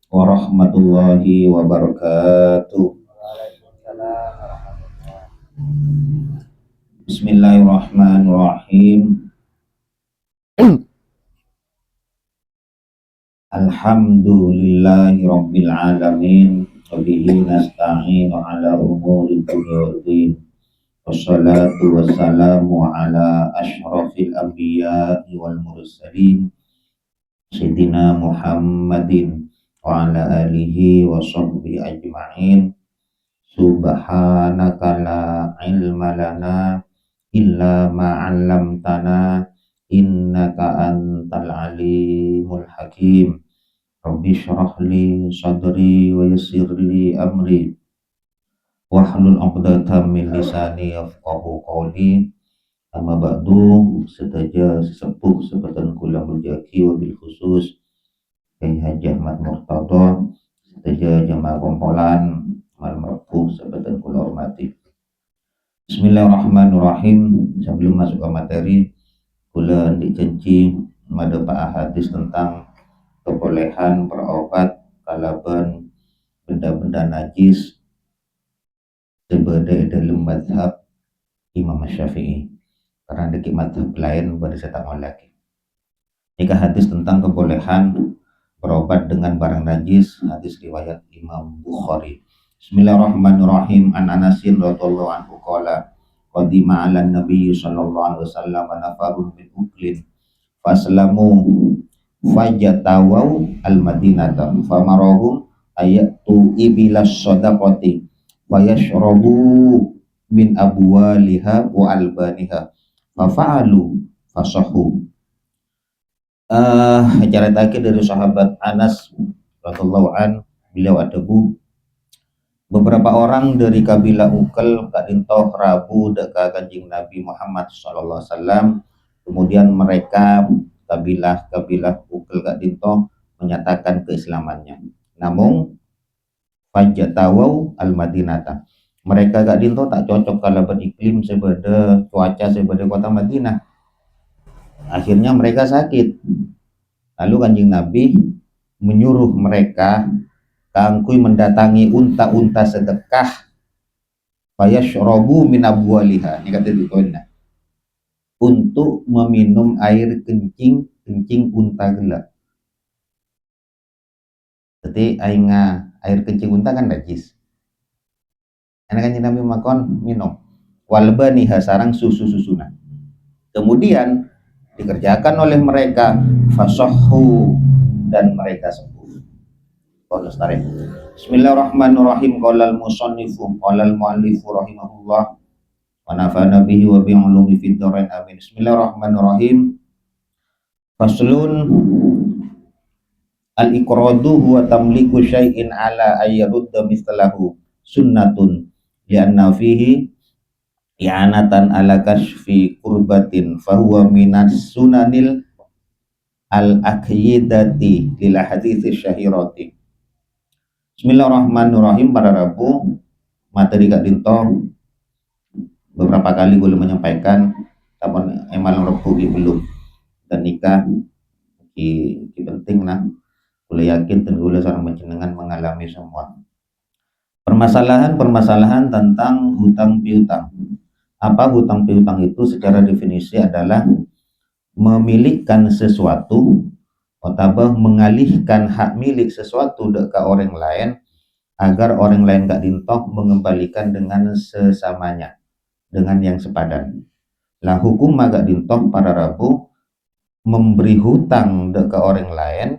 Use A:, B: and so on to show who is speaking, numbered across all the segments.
A: warahmatullahi wabarakatuh. Bismillahirrahmanirrahim. Alhamdulillahi rabbil alamin. Wabihi nasta'inu ala umuri dunya waddin. Wassalatu wassalamu ala ashrafil anbiya'i wal mursalin Sayyidina Muhammadin wa ala alihi wa sahbihi ajma'in. Subhanaka la ilma lana illa ma 'allamtana innaka antal alimul hakim. Rabbi shrah li sadri wa yassir li amri wahlul 'uqdatam min lisani yafqahu qawli. Amma ba'du, sedaja sesepuh sebadan kula mujaki wabil khusus Kyai Haji Ahmad Murtada, sedaja jamaah kumpulan malam Rabu sebadan kula hormati. Bismillahirrahmanirrahim. Sebelum masuk ke materi, kula dijanji madapa hadis tentang kebolehan berobat kalaban benda-benda najis sebagai dalam mazhab Imam Syafi'i. Karena di mazhab lain baru saya tak lagi. Jika hadis tentang kebolehan berobat dengan barang najis, hadis riwayat Imam Bukhari. Bismillahirrahmanirrahim. An Anasin radhiyallahu anhu qala qadima 'ala nabiy sallallahu alaihi wasallam nafarun min uklin faslamu fajatawau al-madinata famarahum ayatu ibilas sadaqati fayashrabu min abwaliha wa albaniha fafa'alu fasahu. Acara tadi dari sahabat Anas radhiyallahu an, beliau adabu beberapa orang dari kabilah Ukel kak dintoh Rabu dekat Kanjeng Nabi Muhammad sallallahu alaihi wasallam. Kemudian mereka kabilah Ukel kak dintoh menyatakan keislamannya. Namun fajatawau al-Madinata, mereka gak dinto tak cocok kalau beriklim sebeda cuaca sebeda kota Madinah. Akhirnya mereka sakit. Lalu Kanjeng Nabi menyuruh mereka kangkui mendatangi unta-unta sedekah fayashrabu min abwaliha, ini kata dikoina, untuk meminum air kencing unta gelap. Jadi air kencing unta kan najis. Karena Kanjeng Nabi makon minum walbaniha sarang susu-susuna. Kemudian dikerjakan oleh mereka fasahhu dan mereka sembuh. Bismillahirrahmanirrahim. Qala al-musannifu qala al-muallifu rahimahullah wa nafa'ana bihi wa bi 'ulumi fid dharain amin. Bismillahirrahmanirrahim. Faslun al-iqradu huwa tamliku syai'in ala ayyarudda mislahu sunnatun li'anna fihi i'anatan ala kashfi kurbatin fahuwa minas sunanil al-aqyidati lil hadithi syahirati. Bismillahirrahmanirrahim. Pada Rabu materi Kak Dinto beberapa kali gue menyampaikan kapan emal Rabu belum dan nikah ki penting nah, gue yakin dan gue seorang menjenengan mengalami semua permasalahan tentang hutang piutang. Apa hutang piutang itu? Secara definisi adalah memilihkan sesuatu atau mengalihkan hak milik sesuatu ke orang lain agar orang lain gak dintoh mengembalikan dengan sesamanya, dengan yang sepadan. Lah hukum agak dintoh pada Rabu memberi hutang ke orang lain,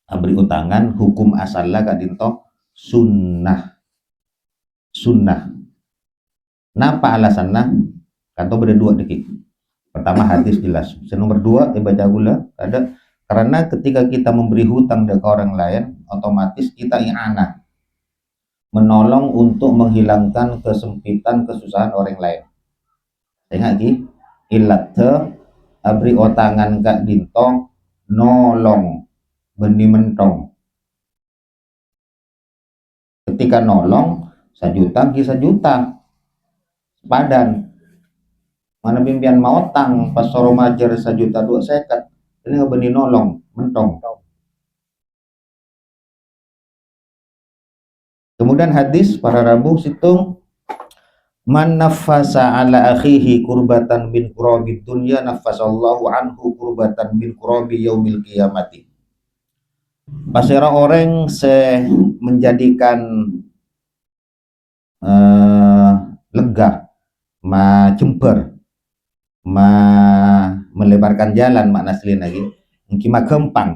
A: beri utangan hukum asalnya gak dintoh sunnah. Napa alasannya? Kanto berdua dikit. Pertama hadis jelas. Nomor dua baca gula ada, karena ketika kita memberi hutang ke orang lain otomatis kita i'anah, menolong untuk menghilangkan kesempitan kesusahan orang lain. Tengok lagi ilat abri otangan kak dinto nolong benih mentong. Ketika nolong sajuta ki sajuta sepadan. Mana bimbian mau tang pas soro majer sajuta dua sekat, ini benih nolong mentong. Kemudian hadis para Rabu situng, man nafasa ala akhihi kurbatan min kurabi dunya nafasallahu anhu kurbatan min kurabi yaumil qiyamati. Pasera orang se menjadikan lega, ma jember, ma melebarkan jalan makna asli lagi, mungkin ma gempang,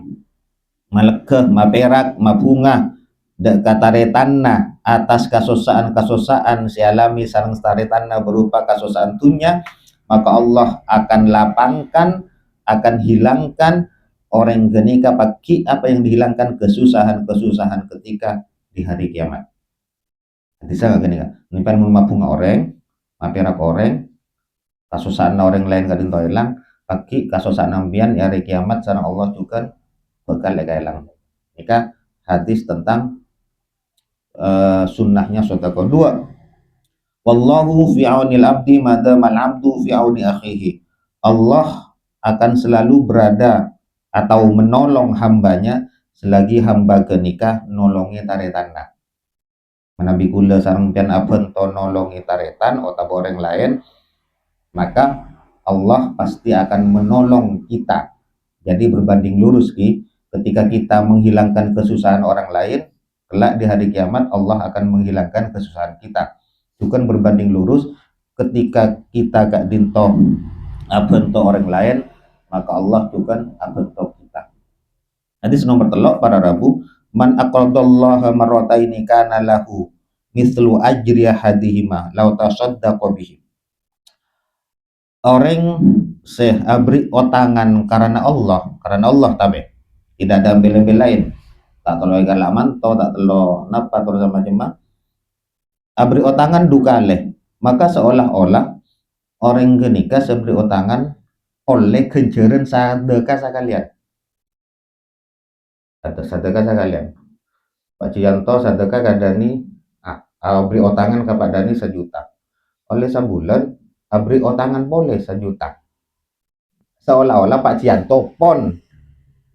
A: ma legeh, ma perak, ma bunga, dek kataretanna atas kasosaan sialami sareng staretanna berupa kasosaan dunya, maka Allah akan lapangkan, akan hilangkan orang genika pagi apa yang dihilangkan kesusahan ketika di hari kiamat. Bisa nggak genika? Nipan mau bunga orang, ma perak orang, kasosaan orang lain kadin hilang, pagi kasosaan ambian ya hari kiamat sareng Allah juga bakal hilang. Nika hadis tentang sunnahnya sedekah. Dua, wallahu fi aunil abdi madamal abdu fi auni akhihi. Allah akan selalu berada atau menolong hambanya selagi hamba genikah nolongi taretanna. Menabi kula sareng pian aben to nolongi taretan atau orang lain, maka Allah pasti akan menolong kita. Jadi berbanding lurus ketika kita menghilangkan kesusahan orang lain, kelak di hari kiamat Allah akan menghilangkan kesusahan kita. Bukan berbanding lurus, ketika kita gak dinto abento orang lain, maka Allah juga abento kita. Hadis nomor telok para Rabu, man aqradallaha marrataini kana lahu mislu ajri hadihima law tasaddaqa bihi. Orang abri otangan karena Allah tabe, tidak ada bela-bela lain, tak terlalu galak manto, tak terlalu napa terus sama macam abri otangan dukale, maka seolah-olah orang genika seberi otangan oleh kenjeren sedekah sekalian. Sedekah sekalian. Pak Cianto sedekah kadani abri otangan kepada Dani 1 juta. Oleh sebulan abri otangan boleh 1 juta. Seolah-olah Pak Cianto pon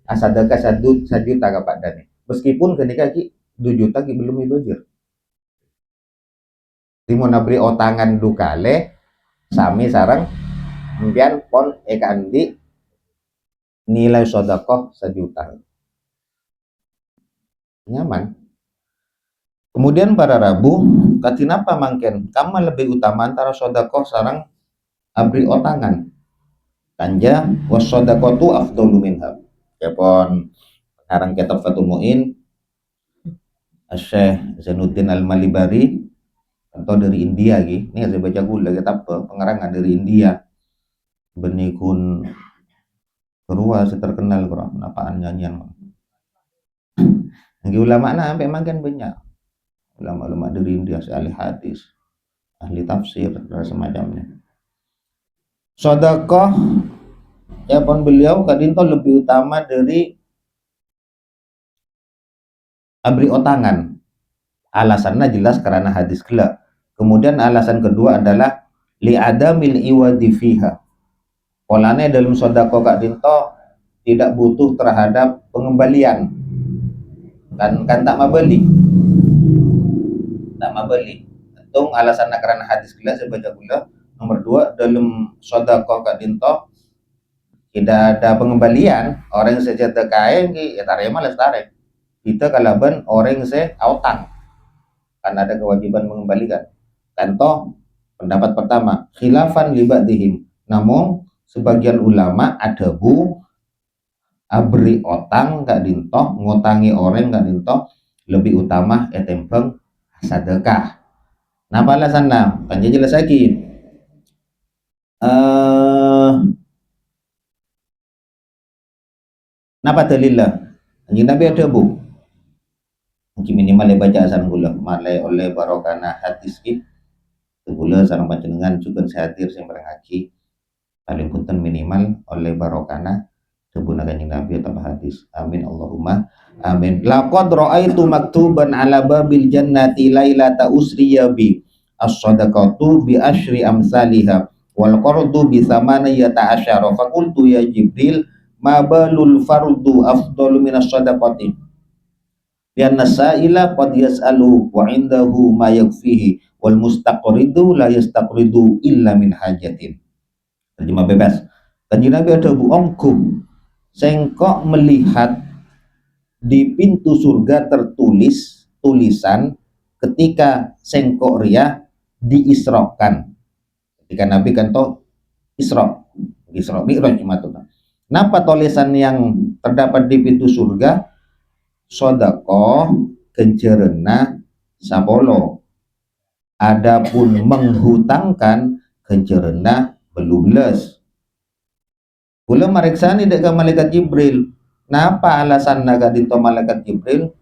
A: sedekah 1 juta ke Pak Dani. Meskipun ketika 2 juta belum ibajir. Timun abri otangan dukale sami sarang mpian pon andi nilai sedekah 1 juta. Nyaman. Kemudian para Rabu, katinapa mangken kama lebih utama antara sedekah sarang abri otangan. Kanja wasodaqatu afdalu minha. Kepon sekarang kitab Fathul Muin Syekh Zainuddin Al-Malibari atau dari India ini saya baca gula kitab pengarangan dari India. Benikun kerua terkenal kurang apaan nyanyian. Nggih ulama na sampai makan banyak. Ulama-ulama dari India, ahli hadis, ahli tafsir dan semacamnya. Sedekah ya pun beliau kadinto lebih utama dari abri otangan. Alasannya jelas karena hadis gela. Kemudian alasan kedua adalah li'adamil iwadi fiha. Polanya dalam sedekah kadinto tidak butuh terhadap pengembalian. Kan tak mabeli. Tak mabeli. Tung alasannya karena hadis gela saya baca gula. Nomor 2, dalam sedekah kadinto tidak ada pengembalian. Orang yang sedekah ya tarema lestari. Kita kalaban orang yang autang karena ada kewajiban mengembalikan. Contoh pendapat pertama, khilafan libadihim. Namun sebagian ulama ada abri otang gak dintoh, ngotangi orang gak dintoh lebih utama etempeng sedekah. Napa alasannya? Kan jelas lagi. Napa dalilnya? Anjing Nabi ada mungkin minimal baca asan gula malai oleh barokana hadis gula sarang panjenengan juga sehadir yang berhaji paling punten minimal oleh barokana sebuna kanjeng Nabi atau hadis. Amin Allahumma amin. Laqad ra'aitu maktuban ala babil jannati lailata usriya bi as-sadaqatu bi asyri amsalihha wal qardu bi thamaniyata asyara fa qultu ya Jibril ma balul fardu afdalu minas sadaqati. lianna sa'ila qad yas'alu wa indahu ma yakfihi wal mustaqridu la yastaqridu illa min hajatin. Terjemah bebas. Kanjeng Nabi ada buongku sengkok melihat di pintu surga tertulis tulisan ketika sengkok ria diisrokan. Ketika Nabi kan toh Isra Mi'raj matuna. Napa tulisan yang terdapat di pintu surga? Sodakoh kencerena sapolo. Adapun menghutangkan kencerena belubles. Kula mariksani dek malaikat Jibril. Napa alasan naga dito malaikat Jibril?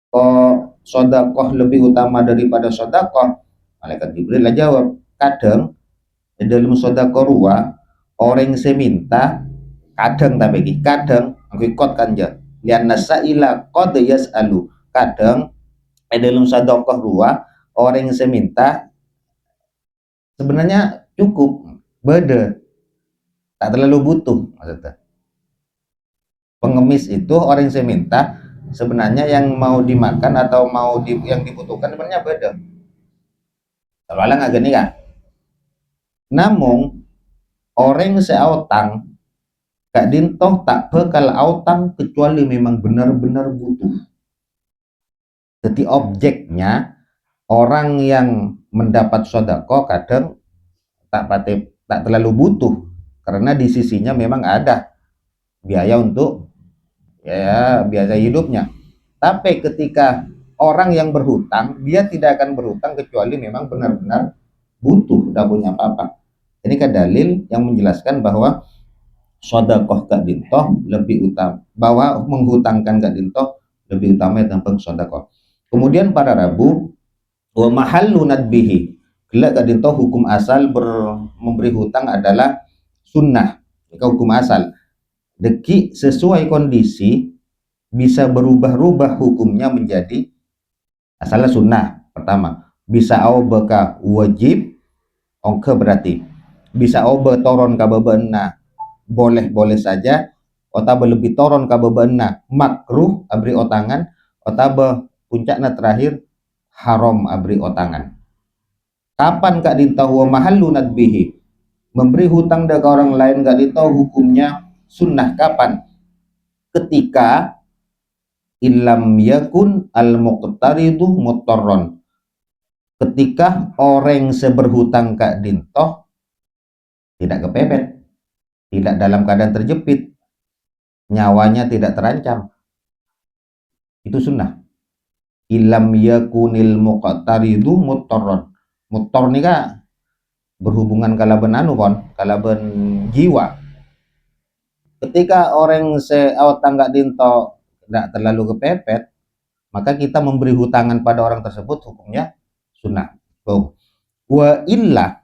A: Kok sodakoh lebih utama daripada sodakoh? Malaikat Jibril lah jawab, kadang dalam sodakoh ruah orang seminta kadang tapi kadang ngikut kanja lian nasaila qad yas'alu kadang dalam sodakoh ruah orang seminta sebenarnya cukup beda tak terlalu butuh maksudnya. Pengemis itu orang seminta sebenarnya yang mau dimakan atau yang dibutuhkan sebenarnya beda. Kalau nggak gini kan? Namun orang seautang Kak Dintoh tak bakal autang kecuali memang benar-benar butuh. Jadi objeknya orang yang mendapat sodako kadang tak terlalu butuh karena di sisinya memang ada biaya untuk biaya hidupnya. Tapi ketika orang yang berhutang dia tidak akan berhutang kecuali memang benar-benar butuh, tidak punya apa-apa. Ini kan dalil yang menjelaskan bahwa sodakoh Kak Dintoh lebih utama, bahwa menghutangkan Kak Dintoh lebih utama tentang sodakoh. Kemudian para Rabu wa mahallu nadbihi gelak Kak Dintoh hukum asal memberi hutang adalah sunnah. Ini hukum asal deki sesuai kondisi bisa berubah-ubah hukumnya menjadi asalnya sunnah. Pertama bisa beka wajib ongke berarti bisa toron kababena boleh-boleh saja otaba lebih toron kababena makruh abri otangan otaba puncaknya terakhir haram abri otangan. Kapan Kak Dintahu mahallu nadbihi memberi hutang ke orang lain Kak Dintahu hukumnya sunnah kapan? Ketika ilam yakun al muqtaridu mutarron, ketika orang seberhutang Kak Dintoh tidak kepepet, tidak dalam keadaan terjepit, nyawanya tidak terancam, itu sunnah. Ilam yakunil muqtaridu mutarron, mutor nih Kak berhubungan kalaben kalaben jiwa. Ketika orang tangga dinto tidak terlalu kepepet, maka kita memberi hutangan pada orang tersebut hukumnya sunnah. Wa illa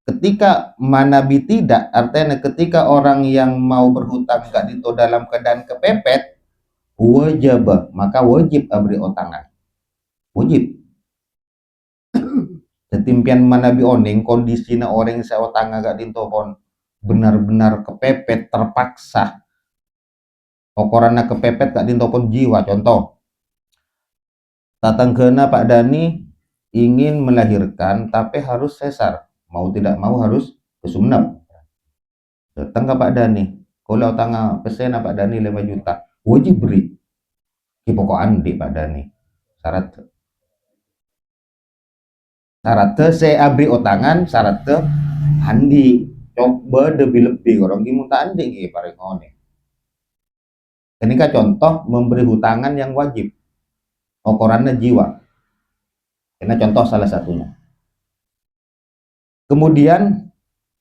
A: ketika manabi tidak, artinya ketika orang yang mau berhutang Kak Dinto dalam keadaan kepepet, wajib, maka wajib abri otangan. Wajib. Ketimpian manabi oning kondisinya orang seotanga Kak Dinto pon benar-benar kepepet terpaksa. Okorana kepepet Kak Dinto pun jiwa. Contoh, tatanggana Pak Dani ingin melahirkan tapi harus sesar, mau tidak mau harus ke Sumenep. Datang ke Pak Dani, kalau tangga pesen Pak Dani 5 juta, wajib beri. Ki pokokan di Pak Dani. Syaratnya saya abri otangan, syaratnya handi coba lebih orang gimunta andi paling ngone. Ini kan contoh memberi hutangan yang wajib. Okorannya jiwa. Ini contoh salah satunya. Kemudian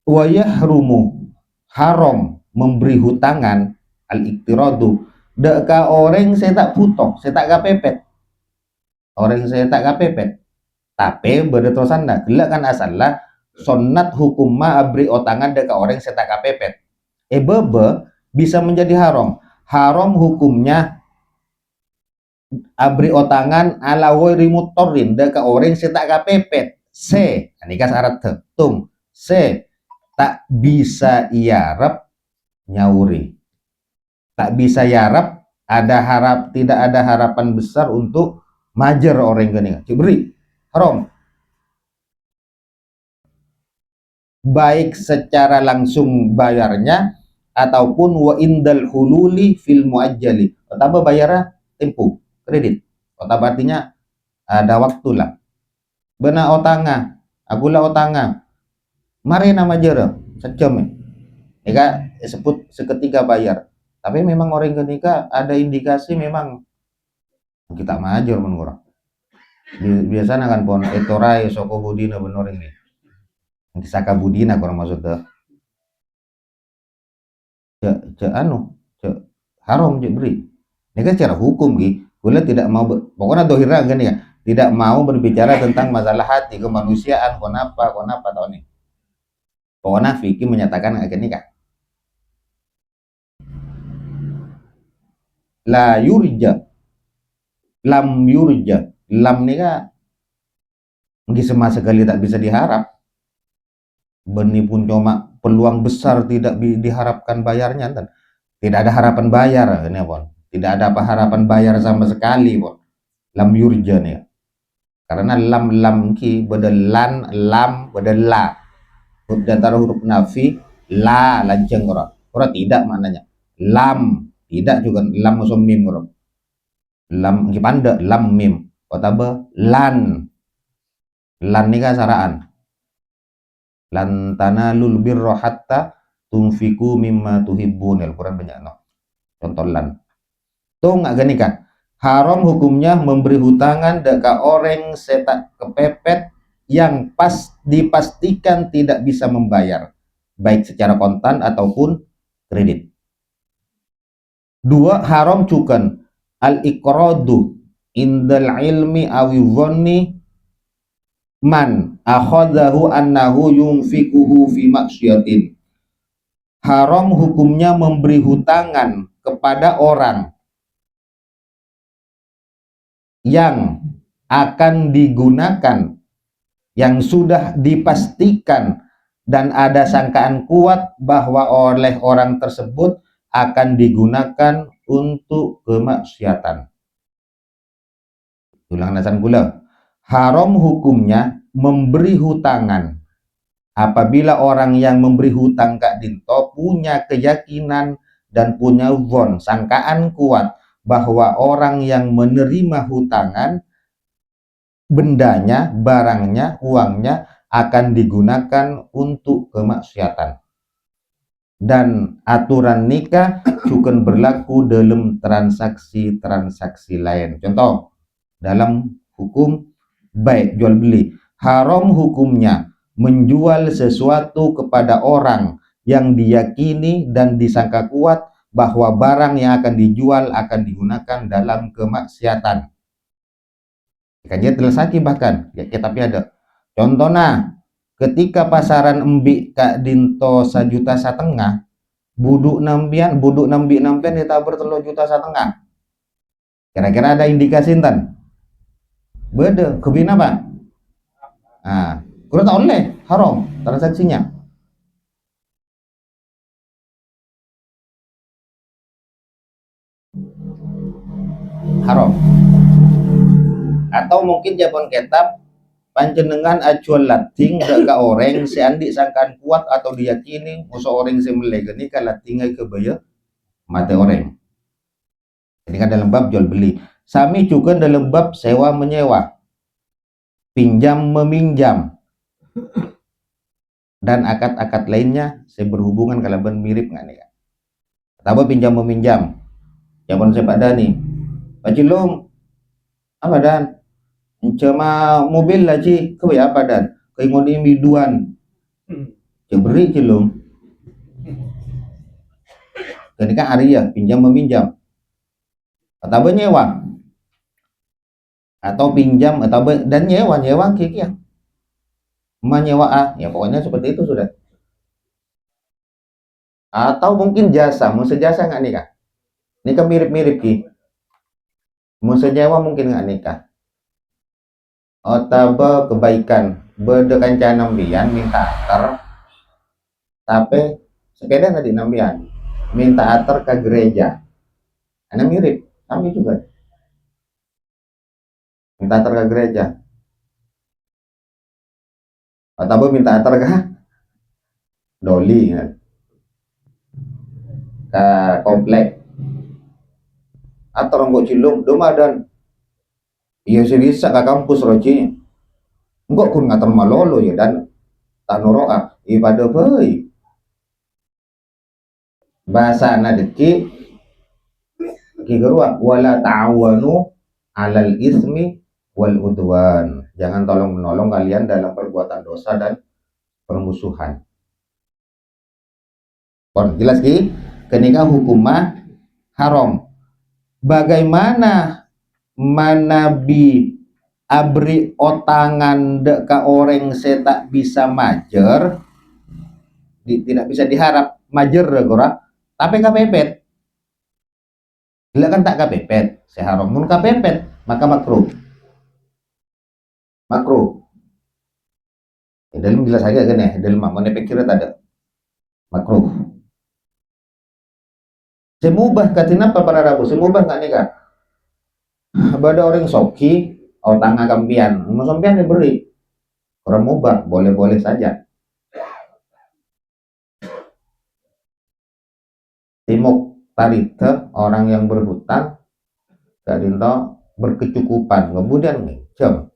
A: wayah rumu haram memberi hutangan al-iktiradu deka orang saya tak putok, saya tak kapepet. Orang saya tak kapepet. Tapi berterusan dah gelak kan asalnya sunat hukum ma abri otangan deka orang saya tak kapepet. Bebe bisa menjadi haram. Haram hukumnya abri otangan ala wiri mutorin deka orang saya tak kapepet. Ini kan syarat tung. Tak bisa iarap nyauri. Tak bisa yarap tidak ada harapan besar untuk majer orang gini beri haram, baik secara langsung bayarnya ataupun wa indal hululi fil muajjali, otaba bayarnya tempo kredit, otaba artinya ada waktu lah benar otanga agula otanga mari nama jero sejam ya sebut seketika bayar, tapi memang orang ketika ada indikasi memang kita major menurut biasanya kan pon etorai soko budina bener ini disaka budina kurang maksudnya ce anu ce haram ce beri ini kan secara hukum gitu boleh tidak mau pokoknya dohira kan ya tidak mau berbicara tentang masalah hati kemanusiaan konapa tahun ini pokoknya fikih menyatakan akan nikah la yurja lam yurja lam nikah mungkin sama sekali tak bisa diharap benih pun cuma peluang besar tidak diharapkan bayarnya kan tidak ada harapan bayar ini pun tidak ada apa harapan bayar sama sekali pun lam yurja nih karena lam ki bedelan lam bedela antara huruf nafi la lanceng ora tidak maknanya lam tidak juga lam musuh mim lam ki panda lam mim otaba lan ini kasaraan lan tanalul birra hatta tunfiku mimma tuhibbun Al-Quran banyak no contoh lan tuh nggak gini kan haram hukumnya memberi hutangan deka orang setak kepepet yang dipastikan tidak bisa membayar baik secara kontan ataupun kredit. Dua, haram cukan al-iqradu indal ilmi awi man akhadahu annahu yunfikuhu fi maksyatin. Haram hukumnya memberi hutangan kepada orang yang akan digunakan yang sudah dipastikan dan ada sangkaan kuat bahwa oleh orang tersebut akan digunakan untuk kemaksiatan. Ulang nasan kula. Haram hukumnya memberi hutangan apabila orang yang memberi hutang Kak Dinto punya keyakinan dan punya sangkaan kuat bahwa orang yang menerima hutangan bendanya, barangnya, uangnya akan digunakan untuk kemaksiatan. Dan aturan nikah juga berlaku dalam transaksi-transaksi lain. Contoh, dalam hukum baik jual beli, haram hukumnya menjual sesuatu kepada orang yang diyakini dan disangka kuat bahwa barang yang akan dijual akan digunakan dalam kemaksiatan. Kajian tersaki bahkan ya, tapi ada contohnya ketika pasaran embik Kak Dinto 1,5 juta buduk nambian ditabur 3,5 juta kira-kira ada indikasi tan beda kebina pak kurang tak oleh haram transaksinya haram atau mungkin japon kitab panjenengan acuan lating daga orang seandi sangkan kuat atau diyakini musuh orang semelegani kan latingai kebaya mati orang ini kan dalam bab jual beli sami juga dalam bab sewa menyewa pinjam meminjam dan akad-akad lainnya saya berhubungan kalaban mirip nggak nih atau pinjam meminjam japon sepak dani Pak Cilung apa dan cuma mobil lagi ke apa dan ke ngoni biduan beri Cilung ini kan Arya pinjam meminjam atau nyewa atau pinjam atau dan nyewa kiki ya menyewa ya pokoknya seperti itu sudah atau mungkin jasa mau sejasa nggak nikah nikah mirip-mirip ki mau sejewa mungkin nggak nikah otaba kebaikan berdekan nambian minta atar tapi sepeda tadi nambian minta atar ke gereja hanya mirip kami juga minta antar ke gereja atau minta antar ke doli kan, ke komplek atau ronggo cilung domadan iya sih bisa ke kampus roji enggak kun ngatar malolo ya dan tanoroa ibadah bayi bahasa nadeki kigerua wala ta'awanu alal ismi wal udwan, jangan tolong menolong kalian dalam perbuatan dosa dan permusuhan. Jelas ki kenika hukumah haram. Bagaimana manabi abri otangan dek ka orang tak bisa majer tidak bisa diharap majer gora tapi kapepet bila kan tak kapepet seharam mun kapepet maka makruh dalam jelas aja kan ya dalam mana pikir ada makruh semubah katina para rabu semubah nggak nikah pada orang soki otang kampian mau sampian diberi orang mubah boleh-boleh saja timuk tarite orang yang berhutang kadinto berkecukupan kemudian ngecem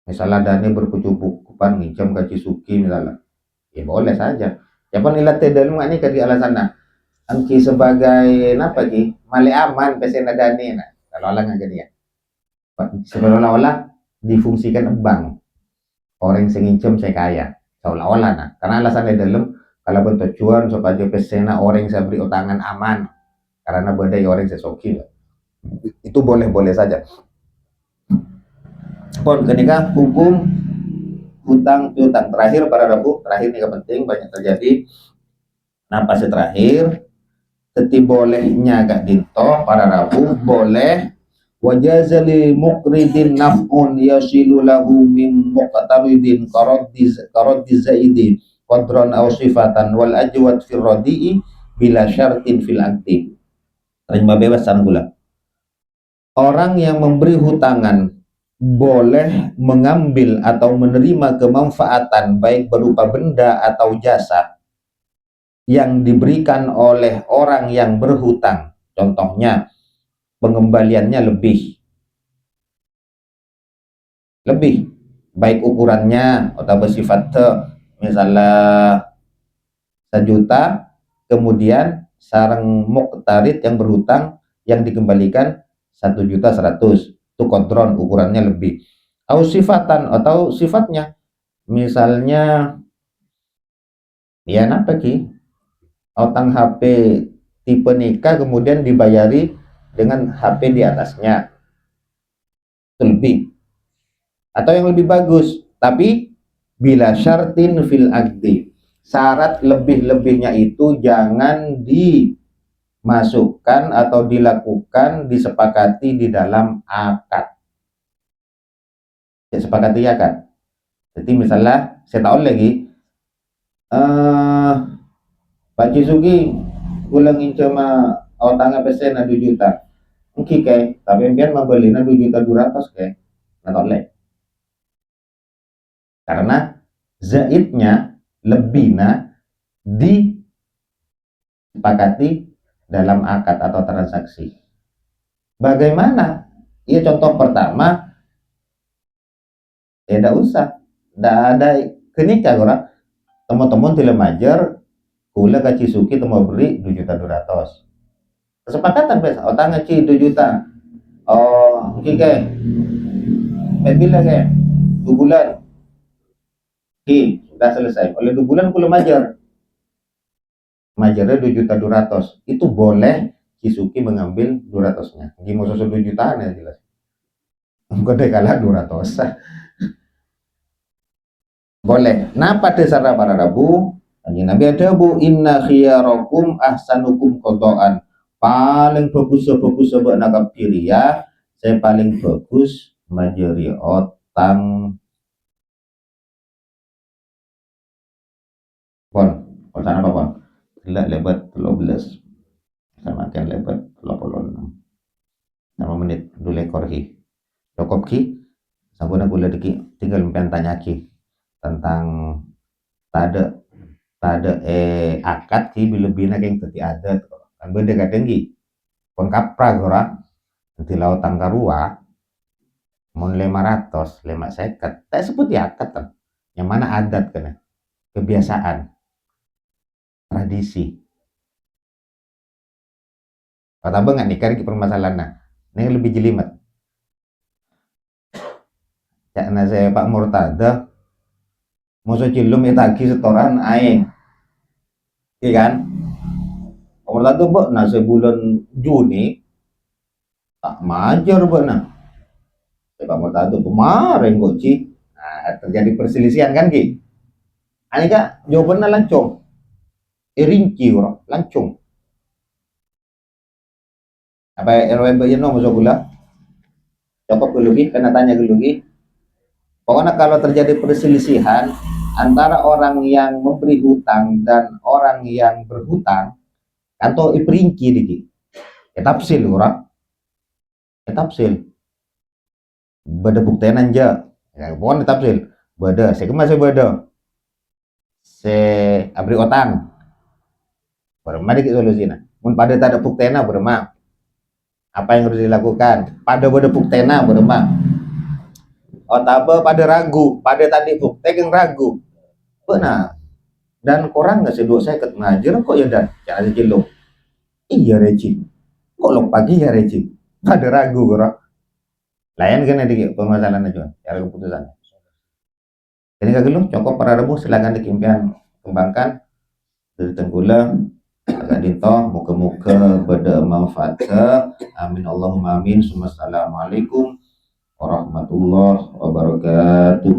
A: misalnya dani berkecukupan ngecem ke Cisuki misalnya ya boleh saja ya pun ilat dalam ini ke di alasan nah angki sebagai apa ki male aman pesena dani nah kalau ala nggak ya seolah-olah difungsikan bank orang yang ngincem saya kaya seolah-olah nah karena alasannya dalam kalau bentuk cuan supaya pesena orang yang saya beri utangan aman karena badai orang sesoki itu boleh-boleh saja pun ketika hukum hutang piutang terakhir para rabu terakhir ini penting banyak terjadi napas terakhir seti bolehnya gak dinto para rabu boleh wajazali mukridin naf'un yasilu lahu min muqtaridin karad zaidin qadran aw sifatan wal ajwad fil radi'i bila syartin fil akti terima bebas sanggula orang yang memberi hutangan boleh mengambil atau menerima kemanfaatan baik berupa benda atau jasa yang diberikan oleh orang yang berhutang. Contohnya pengembaliannya lebih baik ukurannya atau bersifat misalnya 1 juta kemudian sarang muqtarid yang berhutang yang dikembalikan 1.100.000 itu kontrol ukurannya lebih atau sifatan atau sifatnya misalnya ya apa ki otang HP tipe nikah kemudian dibayari dengan HP di atasnya itu lebih atau yang lebih bagus tapi bila syartin fil akdi syarat lebih-lebihnya itu jangan dimasukkan atau dilakukan disepakati di dalam akad sepakati ya kan jadi misalnya saya tahu lagi Pak Cisugi ulangin cuma otangnya pesen 2 juta mungkin kayak tapi pian membeli 2.200.000 kayak nggak tahu lagi karena zaidnya lebih disepakati dalam akad atau transaksi bagaimana ya contoh pertama ya tidak usah tidak ada kenikah orang teman-teman tidak majar kula ke Cisuki temu beri 2.200.000 kesepakatan biasa otang ngaci 2 juta oh oke kayak bila kayak 2 bulan sudah selesai oleh 2 bulan kula majarnya 2.200.000 itu boleh Cisuki mengambil 200-nya gimana sesuatu 2 jutaan ya jelas bukan deh kalah 200 boleh nah pada sarana para rabu Nabi ada bu inna khiyarakum ahsanukum qadaan paling bagus sebab nakap diri ya saya paling bagus majeri otang pon sana apa pon Gila lebat 12 sama kan lebat 26 sama menit dulu ekor ki cukup ki sampun gula diki tinggal mpen tanya ki tentang tade tade akad ki bilebina keng tadi adat kan beda kadang ki pon kapra ora nanti laut tangkarua mon 500 550 tak sebut ya akad kan yang mana adat kena kebiasaan tradisi kata nggak nikah ki permasalahan nah ini lebih jelimet karena saya Pak Murtada musuh cilum itagi setoran aing iya kan Pak Murtada bu nah sebulan Juni tak majar bu nah Pak Murtada kemarin goci nah, terjadi perselisihan kan ki ini kak jawabannya lancung rinci orang lancung apa RW bayan no masuk gula cokok dulu ki kena tanya dulu ki pokoknya kalau terjadi perselisihan antara orang yang memberi hutang dan orang yang berhutang atau iperinci diki etapsil orang etapsil beda buktian anja ya pokoknya etapsil beda saya kemas beda saya abri otang berma dikit solusinya mun pada tak ada buktena berma apa yang harus dilakukan pada beda buktena berma otabe pada ragu pada tadi bukti yang ragu benar dan korang nggak sedua saya ket ngajar kok ya dan cara jelok iya reci kok lo pagi ya reci pada ragu korang lain kan ada permasalahan aja cara keputusan jadi kagak lu cukup para rebu silakan dikimpian kembangkan dari tenggulang agak dinto muka-muka pada manfaat amin Allahumma amin assalamualaikum warahmatullahi wabarakatuh